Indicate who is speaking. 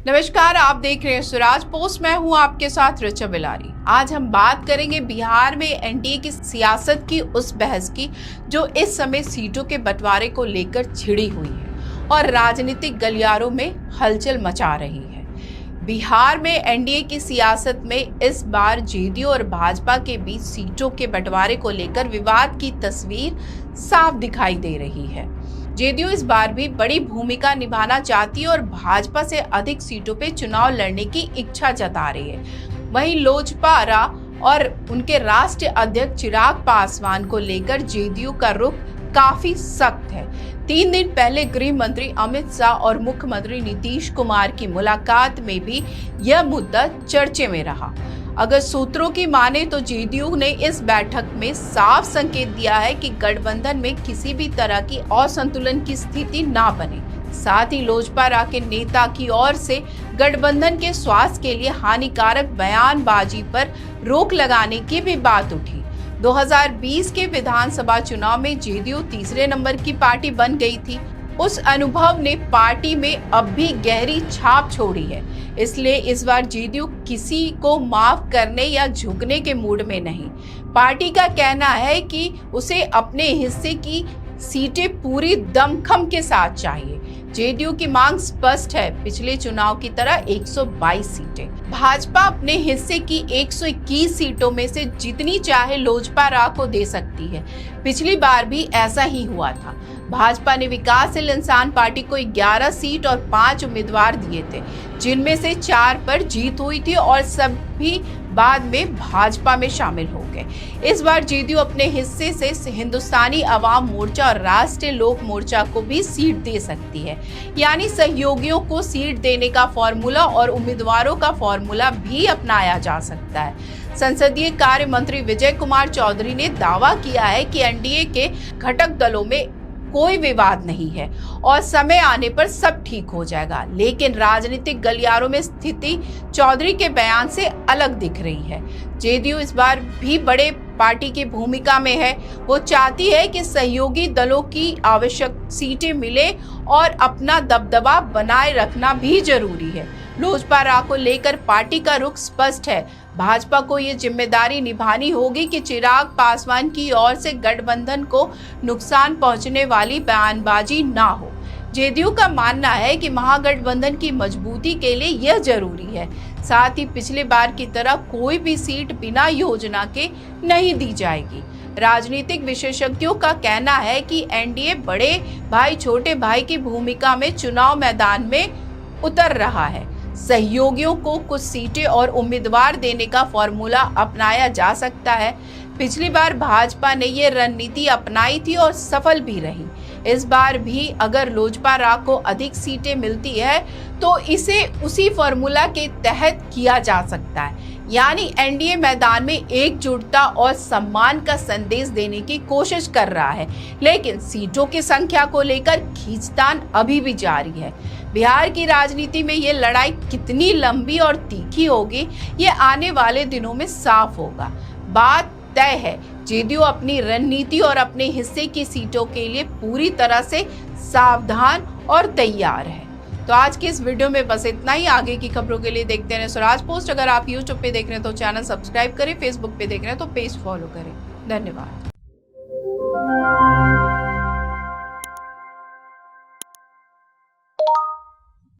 Speaker 1: नमस्कार, आप देख रहे हैं स्वराज पोस्ट। मैं हूं आपके साथ ऋचा बिलारी। आज हम बात करेंगे बिहार में एनडीए की सियासत की, उस बहस की जो इस समय सीटों के बंटवारे को लेकर छिड़ी हुई है और राजनीतिक गलियारों में हलचल मचा रही है। बिहार में एनडीए की सियासत में इस बार जेडीयू और भाजपा के बीच सीटों के बंटवारे को लेकर विवाद की तस्वीर साफ दिखाई दे रही है। जेडीयू इस बार भी बड़ी भूमिका निभाना चाहती है और भाजपा से अधिक सीटों पे चुनाव लड़ने की इच्छा जता रही है। वहीं लोजपा और उनके राष्ट्रीय अध्यक्ष चिराग पासवान को लेकर जेडीयू का रुख काफी सख्त है। 3 दिन पहले गृह मंत्री अमित शाह और मुख्यमंत्री नीतीश कुमार की मुलाकात में भी यह मुद्दा चर्चे में रहा। अगर सूत्रों की माने तो जेडीयू ने इस बैठक में साफ संकेत दिया है कि गठबंधन में किसी भी तरह की असंतुलन की स्थिति ना बने। साथ ही लोजपा के नेता की ओर से गठबंधन के स्वास्थ्य के लिए हानिकारक बयानबाजी पर रोक लगाने की भी बात उठी। 2020 के विधानसभा चुनाव में जेडीयू तीसरे नंबर की पार्टी बन गई थी। उस अनुभव ने पार्टी में अब भी गहरी छाप छोड़ी है, इसलिए इस बार जेडीयू किसी को माफ करने या झुकने के मूड में नहीं। पार्टी का कहना है कि उसे अपने हिस्से की सीटें पूरी दमखम के साथ चाहिए। जेडीयू की मांग स्पष्ट है, पिछले चुनाव की तरह 122 सीटें। भाजपा अपने हिस्से की 121 सीटों में से जितनी चाहे लोजपा को दे सकती है। पिछली बार भी ऐसा ही हुआ था। भाजपा ने विकासशील इंसान पार्टी को 11 सीट और 5 उम्मीदवार दिए थे, जिनमें से 4 पर जीत हुई थी और सभी बाद में भाजपा में शामिल हो गए। इस बार जेडीयू अपने हिस्से से हिंदुस्तानी अवाम मोर्चा और राष्ट्रीय लोक मोर्चा को भी सीट दे सकती है, यानी सहयोगियों को सीट देने का फॉर्मूला और उम्मीदवारों का फॉर्मूला भी अपनाया जा सकता है। संसदीय कार्य मंत्री विजय कुमार चौधरी ने दावा किया है कि एनडीए के घटक दलों में कोई विवाद नहीं है और समय आने पर सब ठीक हो जाएगा। लेकिन राजनीतिक गलियारों में स्थिति चौधरी के बयान से अलग दिख रही है। जेडीयू इस बार भी बड़े पार्टी की भूमिका में है। वो चाहती है कि सहयोगी दलों की आवश्यक सीटें मिले और अपना दबदबा बनाए रखना भी जरूरी है। लोजपा को लेकर पार्टी का रुख स्पष्ट है। भाजपा को ये जिम्मेदारी निभानी होगी कि चिराग पासवान की ओर से गठबंधन को नुकसान पहुंचने वाली बयानबाजी ना हो। जेडीयू का मानना है कि महागठबंधन की मजबूती के लिए यह जरूरी है। साथ ही पिछले बार की तरह कोई भी सीट बिना योजना के नहीं दी जाएगी। राजनीतिक विशेषज्ञों का कहना है कि एनडीए बड़े भाई छोटे भाई की भूमिका में चुनाव मैदान में उतर रहा है। सहयोगियों को कुछ सीटें और उम्मीदवार देने का फॉर्मूला अपनाया जा सकता है। पिछली बार भाजपा ने ये रणनीति अपनाई थी और सफल भी रही। इस बार भी अगर लोजपा को अधिक सीटें मिलती है तो इसे उसी फॉर्मूला के तहत किया जा सकता है, यानी एनडीए मैदान में एकजुटता और सम्मान का संदेश देने की कोशिश कर रहा है। लेकिन सीटों की संख्या को लेकर खींचतान अभी भी जारी है। बिहार की राजनीति में ये लड़ाई कितनी लंबी और तीखी होगी, ये आने वाले दिनों में साफ होगा। बात तय है, जेडीयू अपनी रणनीति और अपने हिस्से की सीटों के लिए पूरी तरह से सावधान और तैयार है। तो आज की इस वीडियो में बस इतना ही। आगे की खबरों के लिए देखते रहे स्वराज पोस्ट। अगर आप यूट्यूब पे देख रहे हैं तो चैनल सब्सक्राइब करें, फेसबुक पे देख रहे हैं तो पेज फॉलो करें। धन्यवाद।